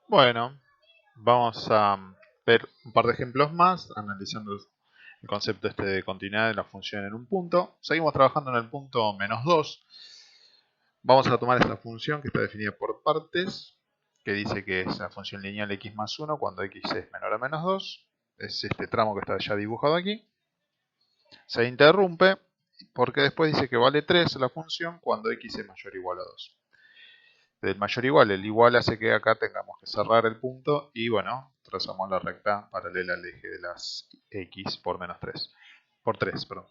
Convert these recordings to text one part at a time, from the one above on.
Bueno, vamos a ver un par de ejemplos más, analizando el concepto este de continuidad de la función en un punto. Seguimos trabajando en el punto -2. Vamos a tomar esta función que está definida por partes, que dice que es la función lineal x más 1 cuando x es menor a -2. Es este tramo que está ya dibujado aquí. Se interrumpe porque después dice que vale 3 la función cuando x es mayor o igual a 2. Del mayor igual, el igual hace que acá tengamos que cerrar el punto y bueno, trazamos la recta paralela al eje de las x por -3, por 3, perdón.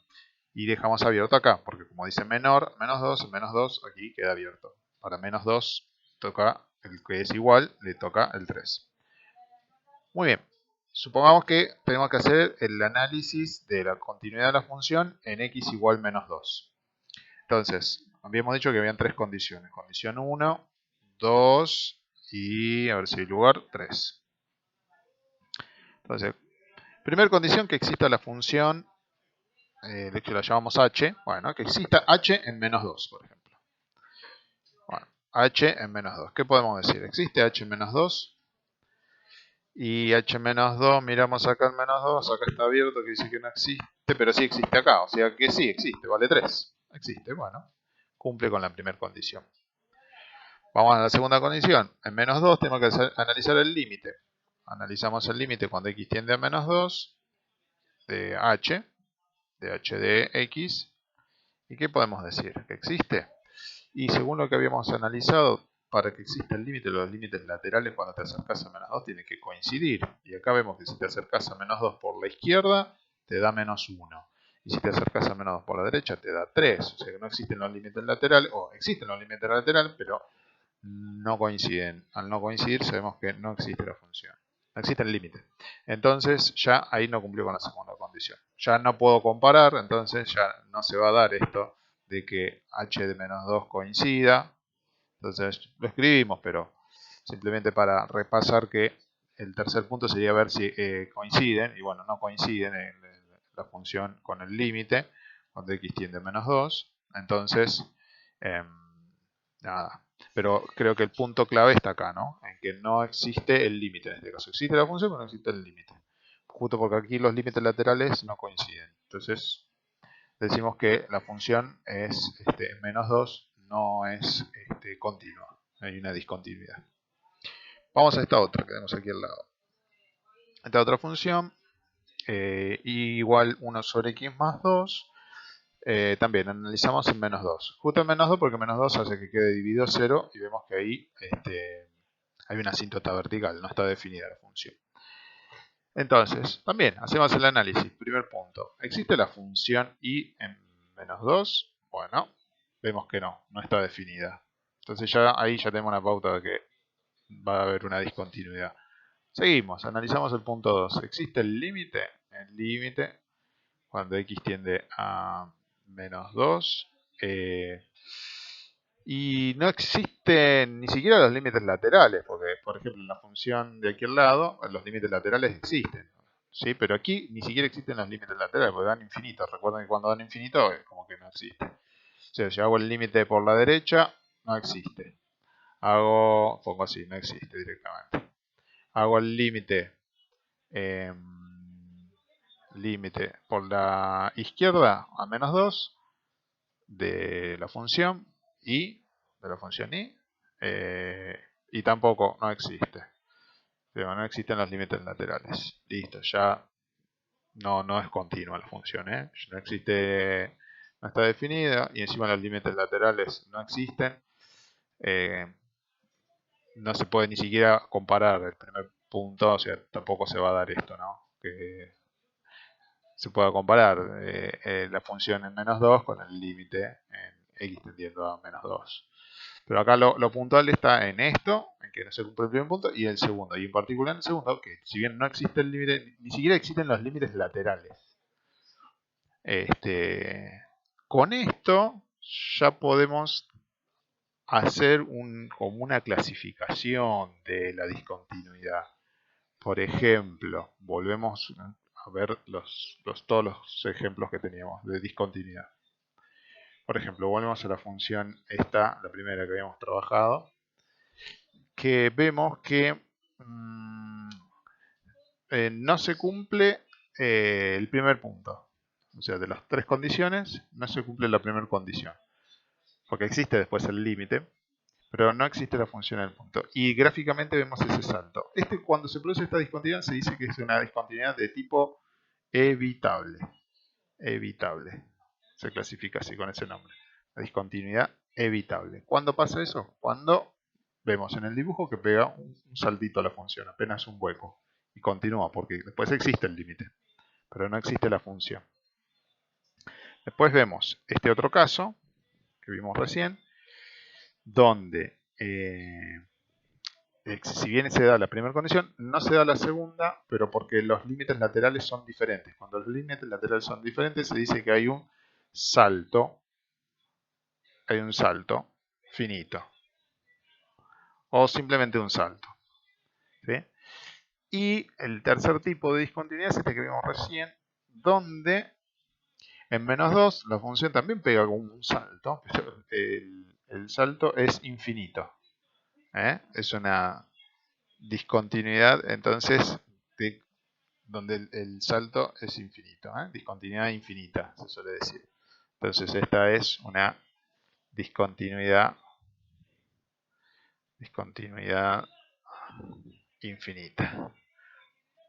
Y dejamos abierto acá, porque como dice menor, -2, el -2 aquí queda abierto. Para -2 toca el que es igual, le toca el 3. Muy bien, supongamos que tenemos que hacer el análisis de la continuidad de la función en x igual -2. Entonces, habíamos dicho que habían tres condiciones. Condición 1, 2 y, a ver si hay lugar, 3. Entonces, primera condición, que exista la función, de hecho la llamamos h, bueno, que exista h en -2, por ejemplo. Bueno, h en -2. ¿Qué podemos decir? Existe h en -2 y h en -2, miramos acá el -2, acá está abierto que dice que no existe, pero sí existe acá, o sea que sí existe, vale 3. Existe, bueno, cumple con la primera condición. Vamos a la segunda condición. En -2 tenemos que analizar el límite. Analizamos el límite cuando x tiende a -2 de h de x. ¿Y qué podemos decir? ¿Que existe? Y según lo que habíamos analizado, para que exista el límite, los límites laterales cuando te acercas a -2 tienen que coincidir. Y acá vemos que si te acercas a -2 por la izquierda, te da -1. Y si te acercas a -2 por la derecha, te da 3. O sea que no existen los límites laterales, o existen los límites laterales, pero no coinciden. Al no coincidir sabemos que no existe la función. No existe el límite. Entonces ya ahí no cumplió con la segunda condición. Ya no puedo comparar, entonces ya no se va a dar esto de que h de -2 coincida. Entonces lo escribimos, pero simplemente para repasar que el tercer punto sería ver si coinciden. Y bueno, no coinciden en la función con el límite cuando x tiende a -2. Entonces, eh, nada. Pero creo que el punto clave está acá, ¿no? En que no existe el límite en este caso. Existe la función, pero no existe el límite. Justo porque aquí los límites laterales no coinciden. Entonces decimos que la función es -2, no es continua. Hay una discontinuidad. Vamos a esta otra que tenemos aquí al lado. Esta otra función, y igual 1 sobre x más 2. También analizamos en -2. Justo en -2 porque -2 hace que quede dividido 0 y vemos que ahí hay una asíntota vertical, no está definida la función. Entonces, también hacemos el análisis. Primer punto. ¿Existe la función y en -2? Bueno, vemos que no está definida. Entonces ya ahí ya tenemos una pauta de que va a haber una discontinuidad. Seguimos, analizamos el punto 2. ¿Existe el límite? El límite, cuando x tiende a -2. Y no existen ni siquiera los límites laterales, porque por ejemplo en la función de aquí al lado, los límites laterales existen. ¿Sí? Pero aquí ni siquiera existen los límites laterales, porque dan infinito. Recuerden que cuando dan infinito es como que no existe. O sea, si hago el límite por la derecha, no existe. Pongo así, no existe directamente. Hago el límite por la izquierda a -2 de la función y de la función y tampoco no existe. Pero no existen los límites laterales. Listo, ya no es continua la función, no existe, no está definida y encima los límites laterales no existen. No se puede ni siquiera comparar el primer punto, o sea, tampoco se va a dar esto, ¿no? Que se pueda comparar la función en -2 con el límite en x tendiendo a -2. Pero acá lo puntual está en esto, en que no se cumple el primer punto, y el segundo. Y en particular en el segundo, que si bien no existe el límite, ni siquiera existen los límites laterales. Con esto ya podemos hacer como una clasificación de la discontinuidad. Por ejemplo, volvemos a ver todos los ejemplos que teníamos de discontinuidad. Por ejemplo, volvemos a la función esta, la primera que habíamos trabajado, que vemos que no se cumple el primer punto. O sea, de las tres condiciones, no se cumple la primera condición. Porque existe después el límite, pero no existe la función del punto. Y gráficamente vemos ese salto. Cuando se produce esta discontinuidad, se dice que es una discontinuidad de tipo evitable. Evitable. Se clasifica así con ese nombre. La discontinuidad evitable. ¿Cuándo pasa eso? Cuando vemos en el dibujo que pega un saltito a la función, apenas un hueco. Y continúa, porque después existe el límite, pero no existe la función. Después vemos este otro caso, que vimos recién, donde si bien se da la primera condición, no se da la segunda, pero porque los límites laterales son diferentes. Cuando los límites laterales son diferentes, se dice que hay un salto finito, o simplemente un salto, ¿sí? Y el tercer tipo de discontinuidad es este que vimos recién, donde en -2 la función también pega con un salto, pero el salto es infinito. Es una discontinuidad entonces donde el salto es infinito. Discontinuidad infinita se suele decir. Entonces esta es una discontinuidad infinita.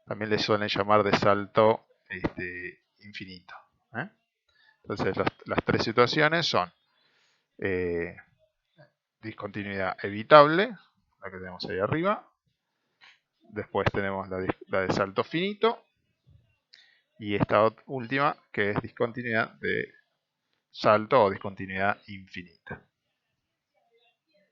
También le suelen llamar de salto infinito. Entonces las tres situaciones son discontinuidad evitable, la que tenemos ahí arriba. Después tenemos la de salto finito. Y esta última que es discontinuidad de salto o discontinuidad infinita.